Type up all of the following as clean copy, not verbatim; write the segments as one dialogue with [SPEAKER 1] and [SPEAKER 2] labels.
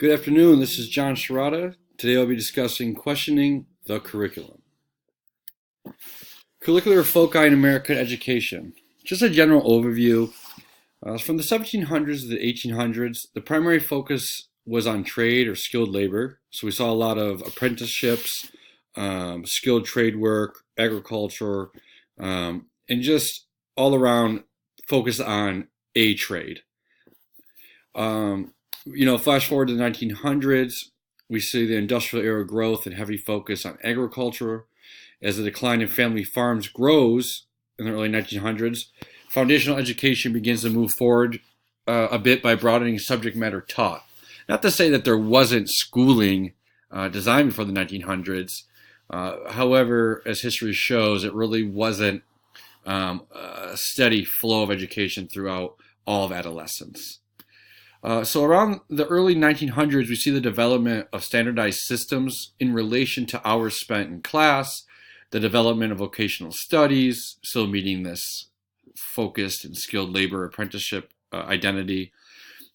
[SPEAKER 1] Good afternoon, this is John Sharada. Today I'll be discussing questioning the curriculum. Curricular foci in American education. Just a general overview. From the 1700s to the 1800s, the primary focus was on trade or skilled labor. So we saw a lot of apprenticeships, skilled trade work, agriculture, and just all around focus on a trade. Flash forward to the 1900s, we see the industrial era growth and heavy focus on agriculture. As the decline in family farms grows in the early 1900s, foundational education begins to move forward a bit by broadening subject matter taught. Not to say that there wasn't schooling designed for the 1900s. However, as history shows, it really wasn't a steady flow of education throughout all of adolescence. So around the early 1900s, we see the development of standardized systems in relation to hours spent in class, the development of vocational studies, still meeting this focused and skilled labor apprenticeship identity.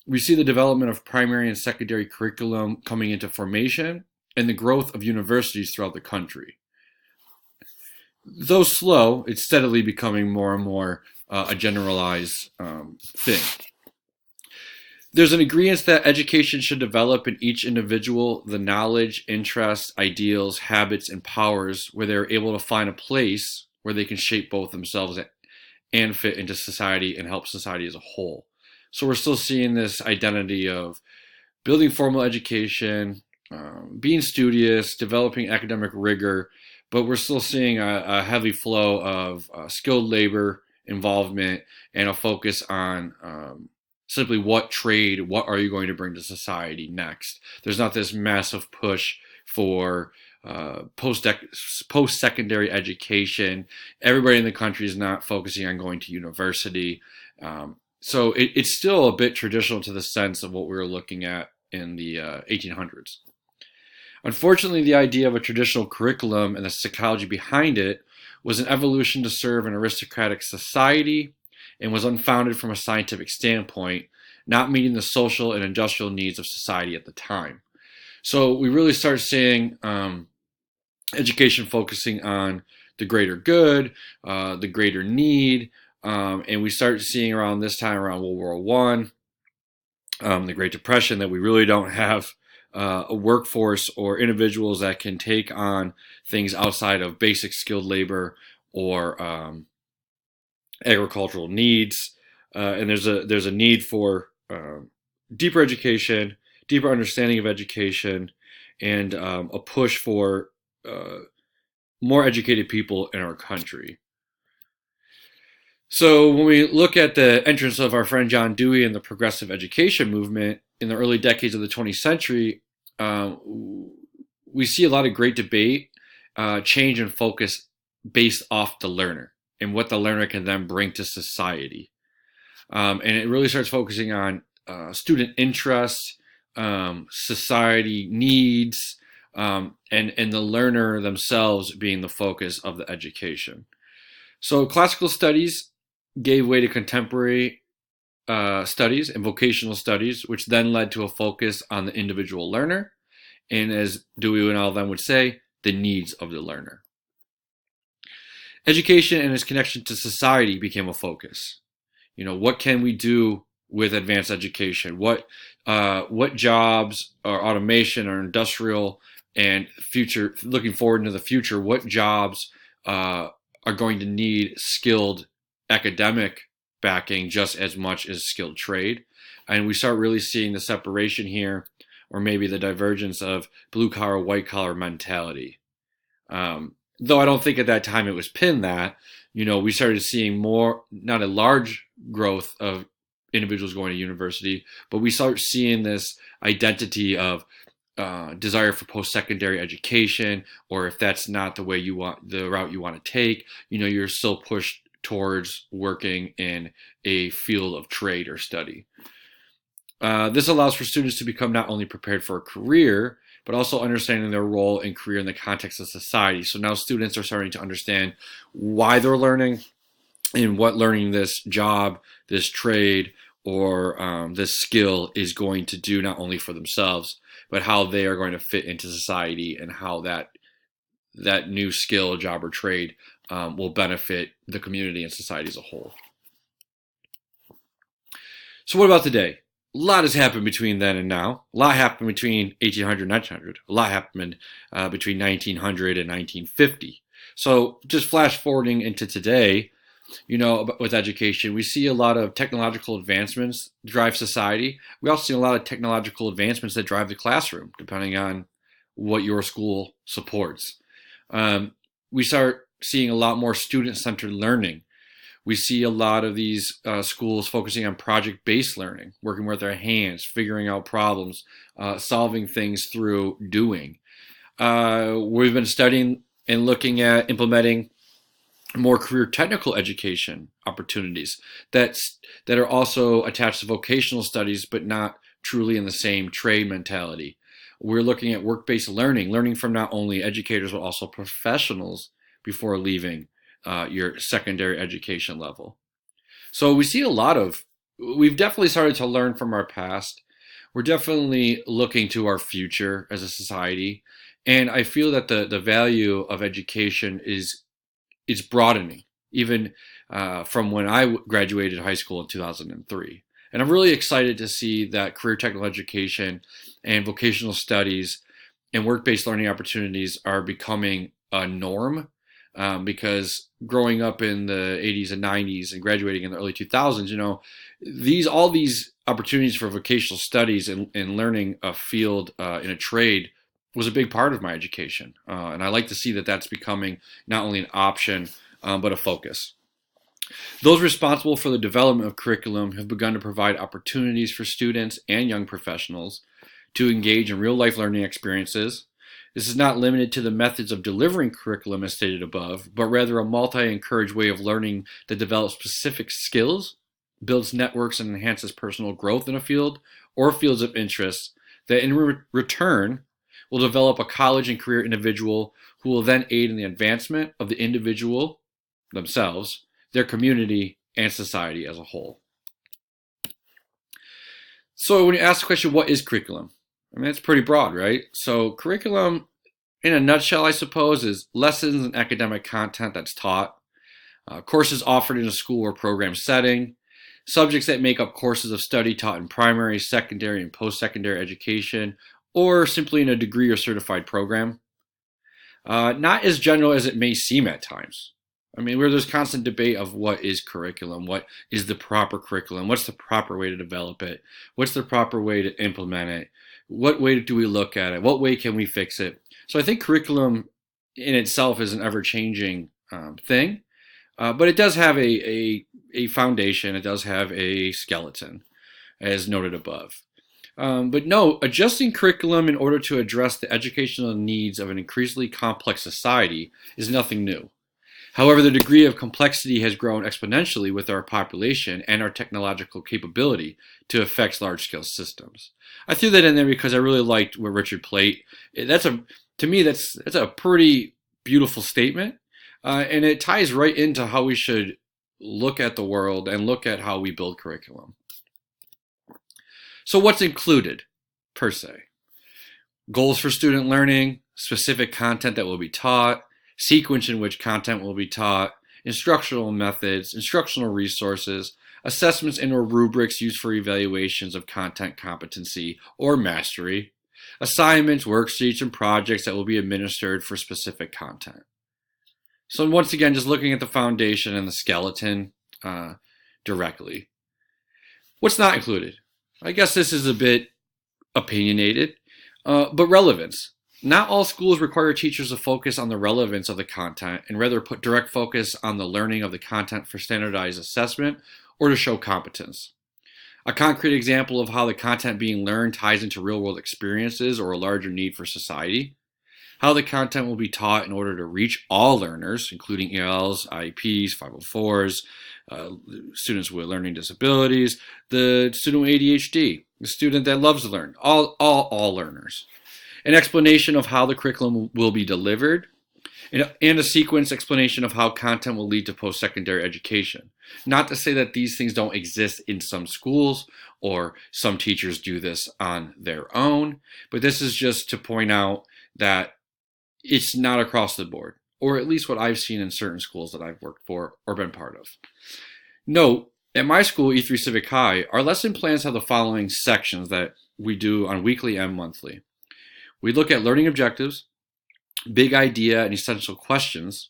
[SPEAKER 1] We see the development of primary and secondary curriculum coming into formation and the growth of universities throughout the country. Though slow, it's steadily becoming more and more a generalized thing. There's an agreement that education should develop in each individual the knowledge, interests, ideals, habits, and powers where they're able to find a place where they can shape both themselves and fit into society and help society as a whole. So we're still seeing this identity of building formal education, being studious, developing academic rigor, but we're still seeing a heavy flow of skilled labor involvement and a focus on simply what are you going to bring to society next. There's not this massive push for post-secondary education. Everybody in the country is not focusing on going to university. So it's still a bit traditional to the sense of what we were looking at in the 1800s. Unfortunately, the idea of a traditional curriculum and the psychology behind it was an evolution to serve an aristocratic society and was unfounded from a scientific standpoint, not meeting the social and industrial needs of society at the time. So we really start seeing education focusing on the greater good, the greater need, and we start seeing around this time, around World War I, the Great Depression, that we really don't have a workforce or individuals that can take on things outside of basic skilled labor or agricultural needs, and there's a need for deeper education, deeper understanding of education, and a push for more educated people in our country. So when we look at the entrance of our friend John Dewey and the progressive education movement in the early decades of the 20th century, we see a lot of great debate, change, and focus based off the learner and what the learner can then bring to society. And it really starts focusing on student interests, society needs, and the learner themselves being the focus of the education. So classical studies gave way to contemporary studies and vocational studies, which then led to a focus on the individual learner, and as Dewey and all of them would say, the needs of the learner. Education and its connection to society became a focus. What can we do with advanced education? What jobs or automation or industrial and future, looking forward into the future, what jobs are going to need skilled academic backing just as much as skilled trade? And we start really seeing the separation here, or maybe the divergence of blue collar, white collar mentality. Though I don't think at that time it was pinned that, we started seeing more, not a large growth of individuals going to university, but we start seeing this identity of desire for post-secondary education, or if that's not the route you want to take, you're still pushed towards working in a field of trade or study. This allows for students to become not only prepared for a career, but also understanding their role and career in the context of society. So now students are starting to understand why they're learning and what learning this job, this trade, or this skill is going to do not only for themselves, but how they are going to fit into society and how that new skill, job, or trade will benefit the community and society as a whole. So what about today? A lot has happened between then and now. A lot happened between 1800 and 1900. A lot happened between 1900 and 1950. So just flash forwarding into today, with education, we see a lot of technological advancements drive society. We also see a lot of technological advancements that drive the classroom, depending on what your school supports. We start seeing a lot more student-centered learning. We see a lot of these schools focusing on project-based learning, working with their hands, figuring out problems, solving things through doing. We've been studying and looking at implementing more career technical education opportunities that are also attached to vocational studies, but not truly in the same trade mentality. We're looking at work-based learning from not only educators, but also professionals before leaving your secondary education level. So we've definitely started to learn from our past. We're definitely looking to our future as a society. And I feel that the value of education is broadening, even from when I graduated high school in 2003. And I'm really excited to see that career technical education and vocational studies and work-based learning opportunities are becoming a norm, because growing up in the 80s and 90s and graduating in the early 2000s, all these opportunities for vocational studies and learning a field in a trade was a big part of my education. And I like to see that that's becoming not only an option, but a focus. Those responsible for the development of curriculum have begun to provide opportunities for students and young professionals to engage in real-life learning experiences. This is not limited to the methods of delivering curriculum as stated above, but rather a multi-encouraged way of learning that develops specific skills, builds networks, and enhances personal growth in a field or fields of interest that in return will develop a college and career individual who will then aid in the advancement of the individual themselves, their community, and society as a whole. So when you ask the question, what is curriculum? I mean, it's pretty broad, right? So curriculum, in a nutshell, I suppose, is lessons and academic content that's taught, courses offered in a school or program setting, subjects that make up courses of study taught in primary, secondary, and post-secondary education, or simply in a degree or certified program. Not as general as it may seem at times. I mean, where there's constant debate of what is curriculum, what is the proper curriculum, what's the proper way to develop it, what's the proper way to implement it, what way do we look at it, what way can we fix it. So I think curriculum in itself is an ever-changing thing, but it does have a foundation, it does have a skeleton, as noted above. But no, adjusting curriculum in order to address the educational needs of an increasingly complex society is nothing new. However, the degree of complexity has grown exponentially with our population and our technological capability to affect large-scale systems. I threw that in there because I really liked what Richard Plate. To me, that's a pretty beautiful statement, and it ties right into how we should look at the world and look at how we build curriculum. So what's included, per se? Goals for student learning, specific content that will be taught, sequence in which content will be taught, instructional methods, instructional resources, assessments and or rubrics used for evaluations of content competency or mastery, assignments, worksheets, and projects that will be administered for specific content. So once again, just looking at the foundation and the skeleton directly. What's not included? I guess this is a bit opinionated, but relevance. Not all schools require teachers to focus on the relevance of the content and rather put direct focus on the learning of the content for standardized assessment or to show competence. A concrete example of how the content being learned ties into real-world experiences or a larger need for society. How the content will be taught in order to reach all learners, including ELs, IEPs, 504s, students with learning disabilities, the student with ADHD, the student that loves to learn, all learners. An explanation of how the curriculum will be delivered, and a sequence explanation of how content will lead to post-secondary education. Not to say that these things don't exist in some schools or some teachers do this on their own, but this is just to point out that it's not across the board, or at least what I've seen in certain schools that I've worked for or been part of. Note, at my school, E3 Civic High, our lesson plans have the following sections that we do on weekly and monthly. We look at learning objectives, big idea and essential questions,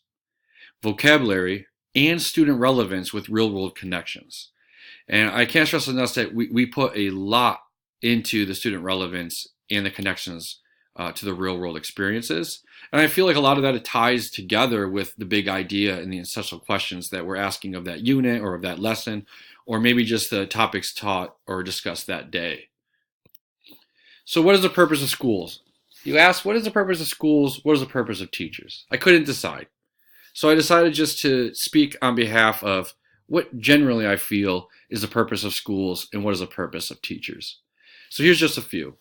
[SPEAKER 1] vocabulary, and student relevance with real-world connections. And I can't stress enough that we put a lot into the student relevance and the connections to the real-world experiences. And I feel like a lot of that ties together with the big idea and the essential questions that we're asking of that unit or of that lesson, or maybe just the topics taught or discussed that day. So what is the purpose of schools? You ask, what is the purpose of schools? What is the purpose of teachers? I couldn't decide. So I decided just to speak on behalf of what generally I feel is the purpose of schools and what is the purpose of teachers. So here's just a few.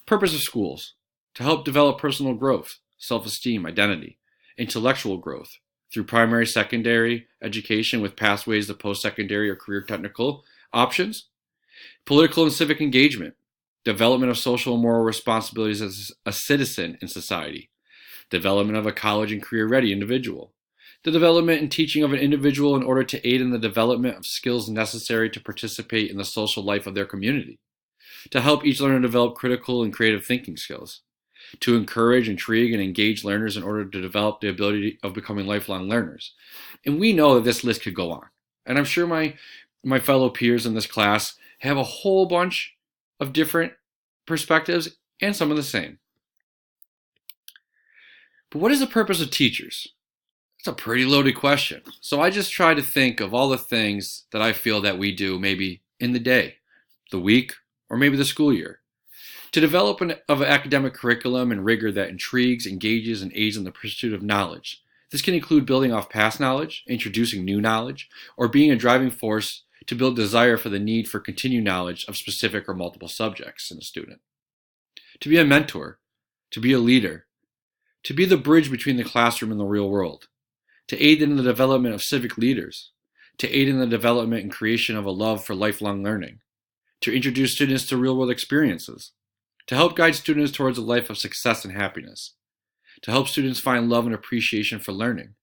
[SPEAKER 1] Purpose of schools: to help develop personal growth, self-esteem, identity, intellectual growth through primary, secondary education with pathways to post-secondary or career technical options. Political and civic engagement: development of social and moral responsibilities as a citizen in society, development of a college and career-ready individual, the development and teaching of an individual in order to aid in the development of skills necessary to participate in the social life of their community, to help each learner develop critical and creative thinking skills, to encourage, intrigue, and engage learners in order to develop the ability of becoming lifelong learners. And we know that this list could go on. And I'm sure my fellow peers in this class have a whole bunch of different perspectives and some of the same. But what is the purpose of teachers? It's a pretty loaded question. So I just try to think of all the things that I feel that we do maybe in the day, the week, or maybe the school year, to develop an academic curriculum and rigor that intrigues, engages, and aids in the pursuit of knowledge. This can include building off past knowledge, introducing new knowledge, or being a driving force to build desire for the need for continued knowledge of specific or multiple subjects in a student. To be a mentor, to be a leader, to be the bridge between the classroom and the real world, to aid in the development of civic leaders, to aid in the development and creation of a love for lifelong learning, to introduce students to real-world experiences, to help guide students towards a life of success and happiness, to help students find love and appreciation for learning,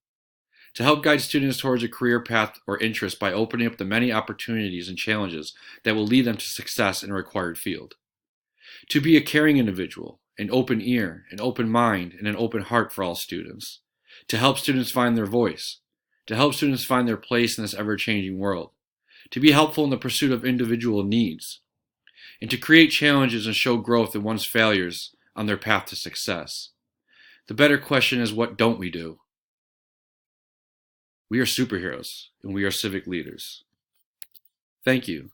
[SPEAKER 1] to help guide students towards a career path or interest by opening up the many opportunities and challenges that will lead them to success in a required field, to be a caring individual, an open ear, an open mind, and an open heart for all students, to help students find their voice, to help students find their place in this ever-changing world, to be helpful in the pursuit of individual needs, and to create challenges and show growth in one's failures on their path to success. The better question is, what don't we do? We are superheroes, and we are civic leaders. Thank you.